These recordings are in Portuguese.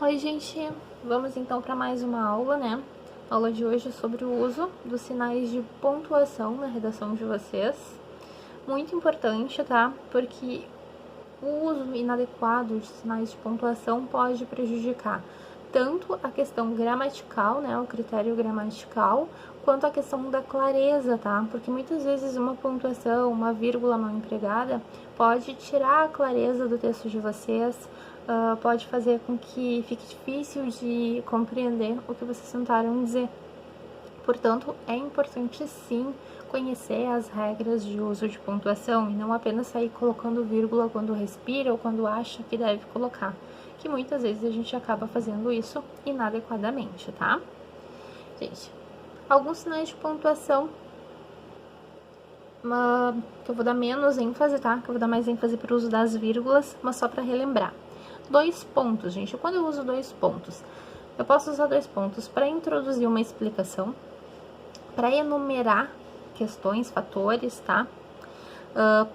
Oi, gente! Vamos então para mais uma aula, né? A aula de hoje é sobre o uso dos sinais de pontuação na redação de vocês. Muito importante, tá? Porque o uso inadequado de sinais de pontuação pode prejudicar tanto a questão gramatical, né, o critério gramatical, quanto a questão da clareza, tá? Porque muitas vezes uma pontuação, uma vírgula mal empregada, pode tirar a clareza do texto de vocês, pode fazer com que fique difícil de compreender o que vocês tentaram dizer. Portanto, é importante sim conhecer as regras de uso de pontuação e não apenas sair colocando vírgula quando respira ou quando acha que deve colocar, que muitas vezes a gente acaba fazendo isso inadequadamente, tá? Gente, alguns sinais de pontuação que eu vou dar menos ênfase, tá? Que eu vou dar mais ênfase para o uso das vírgulas, mas só para relembrar. 2 pontos, gente. Quando eu uso 2 pontos, eu posso usar 2 pontos para introduzir uma explicação, para enumerar questões, fatores, tá?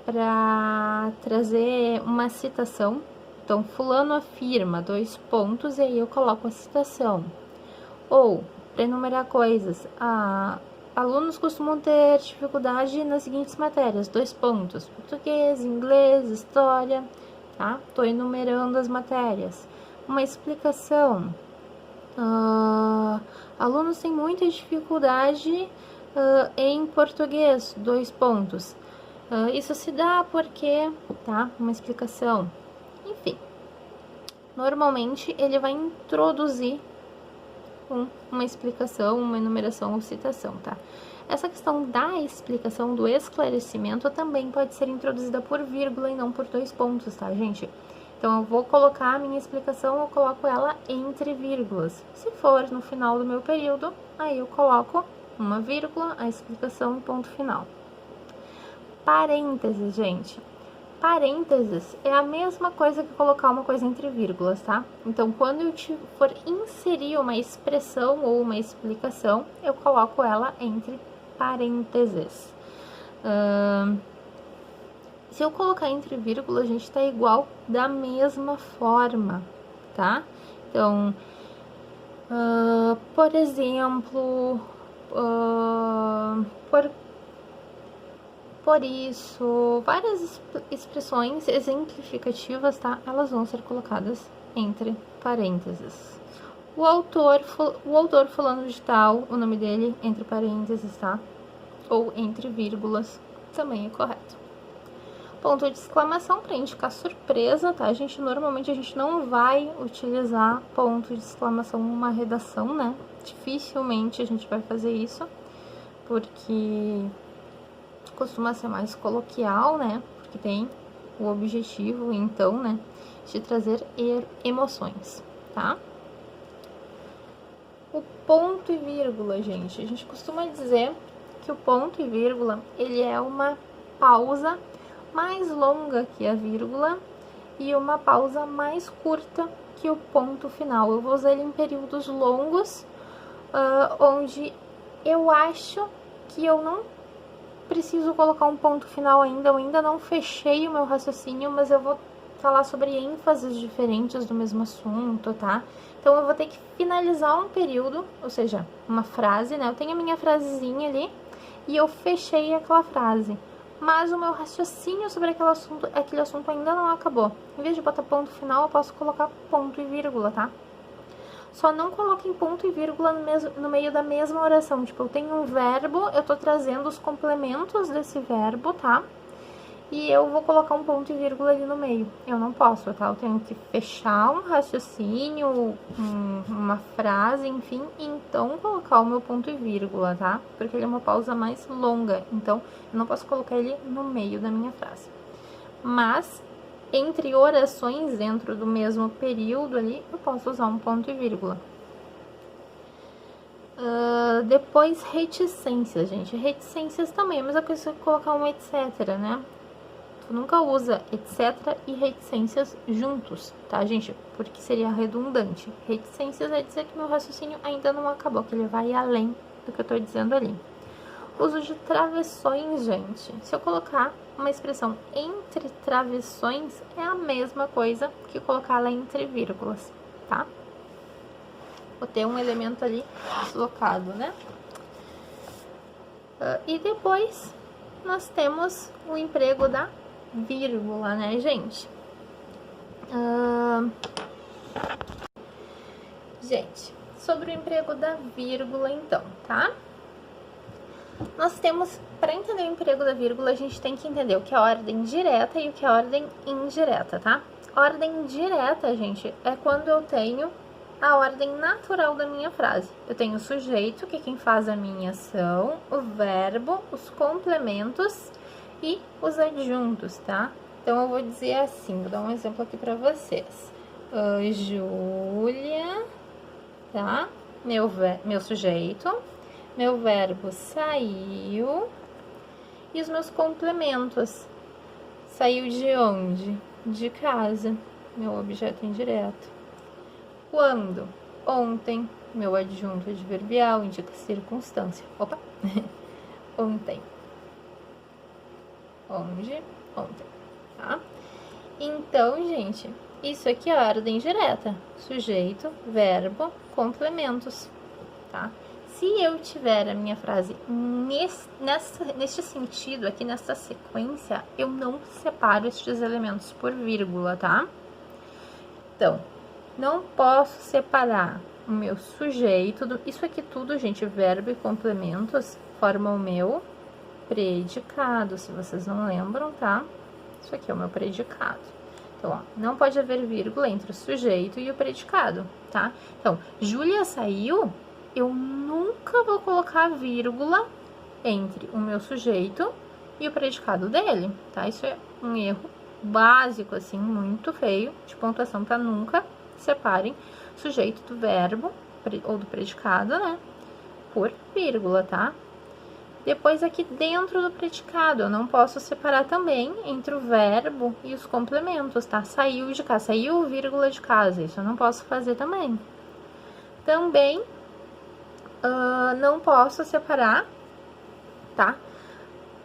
Para trazer uma citação. Então, fulano afirma 2 pontos e aí eu coloco a citação. Ou, para enumerar coisas, alunos costumam ter dificuldade nas seguintes matérias, 2 pontos, português, inglês, história, tá? Tô enumerando as matérias. Uma explicação, alunos têm muita dificuldade em português, 2 pontos. Isso se dá porque, tá? Uma explicação. Enfim, normalmente ele vai introduzir uma explicação, uma enumeração ou citação, tá? Essa questão da explicação, do esclarecimento, também pode ser introduzida por vírgula e não por 2 pontos, tá, gente? Então, eu vou colocar a minha explicação, eu coloco ela entre vírgulas. Se for no final do meu período, aí eu coloco uma vírgula, a explicação e ponto final. Parênteses, gente. Parênteses é a mesma coisa que colocar uma coisa entre vírgulas, tá? Então, quando eu for inserir uma expressão ou uma explicação, eu coloco ela entre parênteses. Se eu colocar entre vírgulas, a gente tá igual da mesma forma, tá? Então, por exemplo, por isso, várias expressões exemplificativas, tá? Elas vão ser colocadas entre parênteses. O autor fulano de tal, o nome dele entre parênteses, tá? Ou entre vírgulas, também é correto. Ponto de exclamação para indicar surpresa, tá? Normalmente a gente não vai utilizar ponto de exclamação numa redação, né? Dificilmente a gente vai fazer isso, porque costuma ser mais coloquial, né? Porque tem o objetivo, então, né, de trazer emoções, tá? O ponto e vírgula, gente, a gente costuma dizer que o ponto e vírgula, ele é uma pausa mais longa que a vírgula e uma pausa mais curta que o ponto final. Eu vou usar ele em períodos longos, onde eu acho que eu não preciso colocar um ponto final ainda, eu ainda não fechei o meu raciocínio, mas eu vou falar sobre ênfases diferentes do mesmo assunto, tá? Então, eu vou ter que finalizar um período, ou seja, uma frase, né? Eu tenho a minha frasezinha ali e eu fechei aquela frase, mas o meu raciocínio sobre aquele assunto ainda não acabou. Em vez de botar ponto final, eu posso colocar ponto e vírgula, tá? Só não coloquem ponto e vírgula no meio da mesma oração. Tipo, eu tenho um verbo, eu tô trazendo os complementos desse verbo, tá? E eu vou colocar um ponto e vírgula ali no meio. Eu não posso, tá? Eu tenho que fechar um raciocínio, uma frase, enfim, e então colocar o meu ponto e vírgula, tá? Porque ele é uma pausa mais longa, então eu não posso colocar ele no meio da minha frase. Mas entre orações dentro do mesmo período ali, eu posso usar um ponto e vírgula. Depois, reticências, gente. Reticências também, mas a coisa é colocar um etc, né? Tu nunca usa etc e reticências juntos, tá, gente? Porque seria redundante. Reticências é dizer que meu raciocínio ainda não acabou, que ele vai além do que eu tô dizendo ali. Uso de travessões, gente. Se eu colocar uma expressão entre travessões, é a mesma coisa que colocar ela entre vírgulas, tá? Vou ter um elemento ali deslocado, né? E depois nós temos o emprego da vírgula, né, gente? Gente, sobre o emprego da vírgula, então, tá? Nós temos, para entender o emprego da vírgula, a gente tem que entender o que é ordem direta e o que é ordem indireta, tá? Ordem direta, gente, é quando eu tenho a ordem natural da minha frase. Eu tenho o sujeito, que é quem faz a minha ação, o verbo, os complementos e os adjuntos, tá? Então, eu vou dizer assim, vou dar um exemplo aqui para vocês. Júlia, tá? Meu sujeito, meu verbo saiu e os meus complementos. Saiu de onde? De casa, meu objeto indireto. Quando? Ontem, meu adjunto adverbial indica circunstância. Opa! Ontem. Onde? Ontem, tá? Então, gente, isso aqui é a ordem direta. Sujeito, verbo, complementos, tá? Se eu tiver a minha frase neste sentido, aqui nessa sequência, eu não separo estes elementos por vírgula, tá? Então, não posso separar o meu sujeito, isso aqui tudo, gente, verbo e complementos, formam o meu predicado, se vocês não lembram, tá? Isso aqui é o meu predicado. Então, ó, não pode haver vírgula entre o sujeito e o predicado, tá? Então, Júlia saiu, eu nunca vou colocar vírgula entre o meu sujeito e o predicado dele, tá? Isso é um erro básico, assim, muito feio, de pontuação, para nunca separem sujeito do verbo ou do predicado, né? Por vírgula, tá? Depois, aqui dentro do predicado, eu não posso separar também entre o verbo e os complementos, tá? Saiu de casa, saiu vírgula de casa, isso eu não posso fazer também. Também, não posso separar, tá?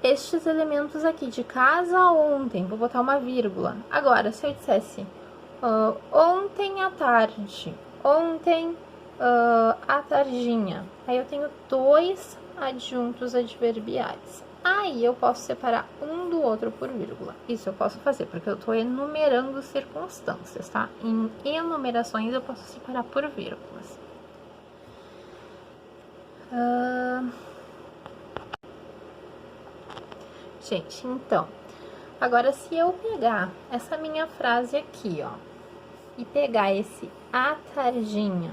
Estes elementos aqui, de casa ontem, vou botar uma vírgula. Agora, se eu dissesse ontem à tarde, ontem à tardinha, aí eu tenho dois adjuntos adverbiais. Aí eu posso separar um do outro por vírgula. Isso eu posso fazer, porque eu estou enumerando circunstâncias, tá? Em enumerações eu posso separar por vírgulas. Gente, então, agora se eu pegar essa minha frase aqui, ó, e pegar esse à tardinha,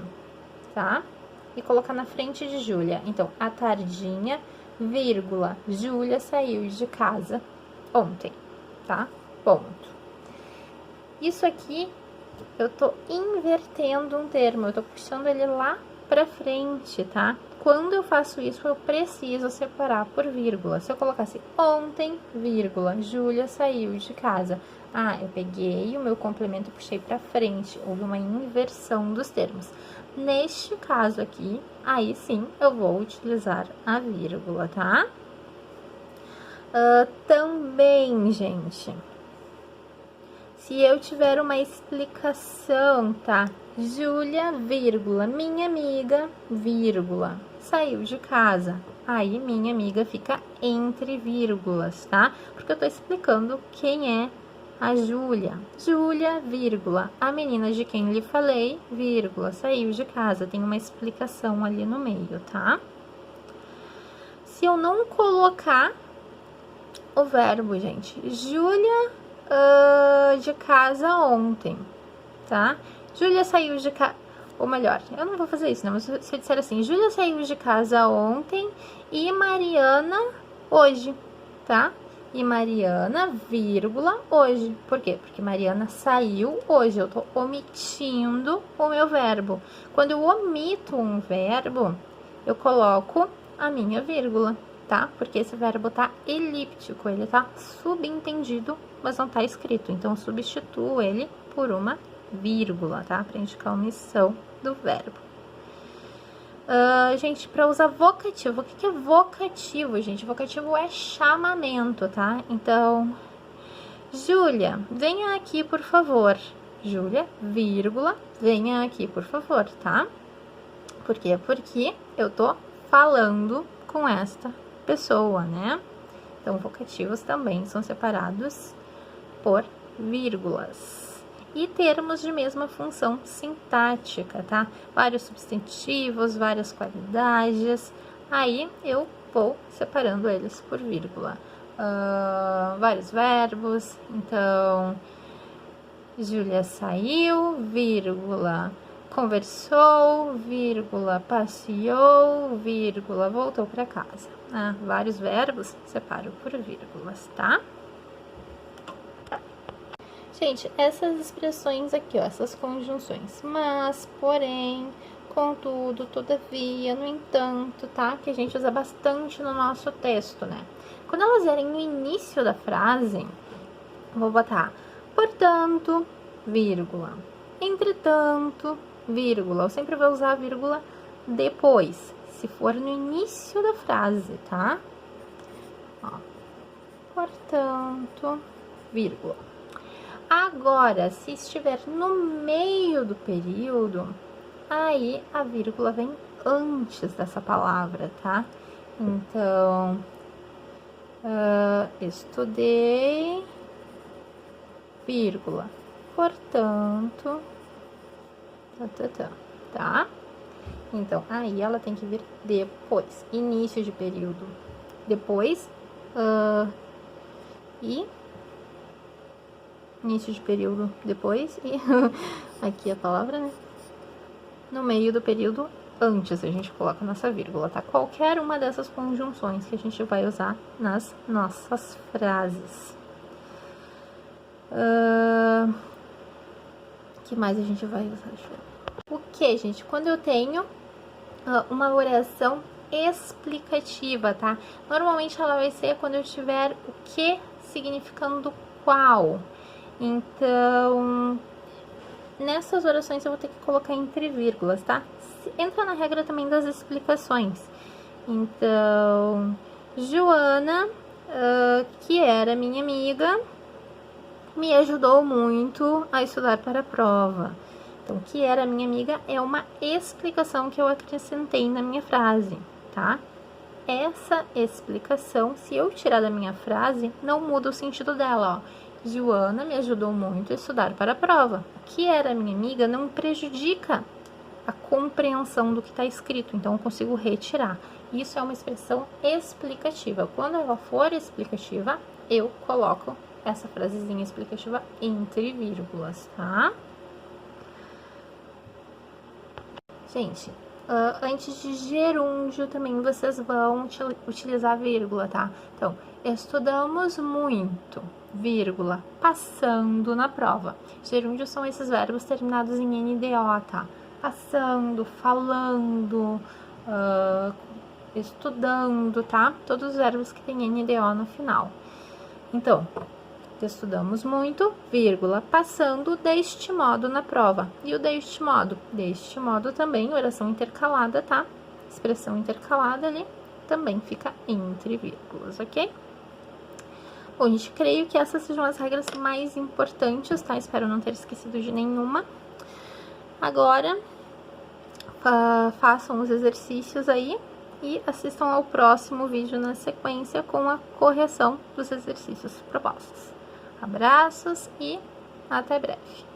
tá? E colocar na frente de Júlia. Então, à tardinha, vírgula, Júlia saiu de casa ontem, tá? Ponto. Isso aqui, eu tô invertendo um termo, eu tô puxando ele lá pra frente, tá? Quando eu faço isso, eu preciso separar por vírgula. Se eu colocasse ontem, vírgula, Júlia saiu de casa. Ah, eu peguei o meu complemento e puxei pra frente. Houve uma inversão dos termos. Neste caso aqui, aí sim, eu vou utilizar a vírgula, tá? Também, gente, se eu tiver uma explicação, tá? Júlia, vírgula, minha amiga, vírgula, saiu de casa. Aí, minha amiga fica entre vírgulas, tá? Porque eu tô explicando quem é a Júlia. Júlia, vírgula, a menina de quem lhe falei, vírgula, saiu de casa. Tem uma explicação ali no meio, tá? Se eu não colocar o verbo, gente, Júlia de casa ontem, tá? Júlia saiu de casa, ou melhor, eu não vou fazer isso, não, mas se eu disser assim, Júlia saiu de casa ontem e Mariana hoje, tá? E Mariana, vírgula, hoje. Por quê? Porque Mariana saiu hoje, eu tô omitindo o meu verbo. Quando eu omito um verbo, eu coloco a minha vírgula, tá? Porque esse verbo tá elíptico, ele tá subentendido, mas não tá escrito. Então, eu substituo ele por uma vírgula, tá? Pra indicar a omissão do verbo. Gente, para usar vocativo, o que é vocativo, gente? Vocativo é chamamento, tá? Então, Júlia, venha aqui, por favor. Júlia, vírgula, venha aqui, por favor, tá? Por quê? Porque eu tô falando com esta pessoa, né? Então, vocativos também são separados por vírgulas. E termos de mesma função sintática, tá? Vários substantivos, várias qualidades, aí eu vou separando eles por vírgula. Vários verbos, então, Júlia saiu, vírgula, conversou, vírgula, passeou, vírgula, voltou para casa. Vários verbos, separo por vírgulas, tá? Gente, essas expressões aqui, ó, essas conjunções, mas, porém, contudo, todavia, no entanto, tá? Que a gente usa bastante no nosso texto, né? Quando elas vierem no início da frase, vou botar portanto, vírgula, entretanto, vírgula. Eu sempre vou usar a vírgula depois, se for no início da frase, tá? Ó, portanto, vírgula. Agora, se estiver no meio do período, aí a vírgula vem antes dessa palavra, tá? Então, estudei, vírgula, portanto, tá? Então, aí ela tem que vir depois, início de período, depois, e início de período depois, e aqui a palavra, né? No meio do período antes, a gente coloca nossa vírgula, tá? Qualquer uma dessas conjunções que a gente vai usar nas nossas frases. Que mais a gente vai usar? Deixa eu ver. O que, gente? Quando eu tenho uma oração explicativa, tá? Normalmente ela vai ser quando eu tiver o que significando qual. Então, nessas orações eu vou ter que colocar entre vírgulas, tá? Entra na regra também das explicações. Então, Joana, que era minha amiga, me ajudou muito a estudar para a prova. Então, que era minha amiga é uma explicação que eu acrescentei na minha frase, tá? Essa explicação, se eu tirar da minha frase, não muda o sentido dela, ó. Joana me ajudou muito a estudar para a prova. Que era minha amiga não prejudica a compreensão do que está escrito, então eu consigo retirar. Isso é uma expressão explicativa. Quando ela for explicativa, eu coloco essa frasezinha explicativa entre vírgulas, tá? Gente, antes de gerúndio também vocês vão utilizar vírgula, tá? Então, estudamos muito, vírgula, passando na prova. Gerúndio são esses verbos terminados em NDO, tá? Passando, falando, estudando, tá? Todos os verbos que tem NDO no final. Então, estudamos muito, vírgula, passando deste modo na prova. E o deste modo também, oração intercalada, tá? Expressão intercalada ali, também fica entre vírgulas, ok? Bom, gente, creio que essas sejam as regras mais importantes, tá? Espero não ter esquecido de nenhuma. Agora, façam os exercícios aí e assistam ao próximo vídeo na sequência com a correção dos exercícios propostos. Abraços e até breve!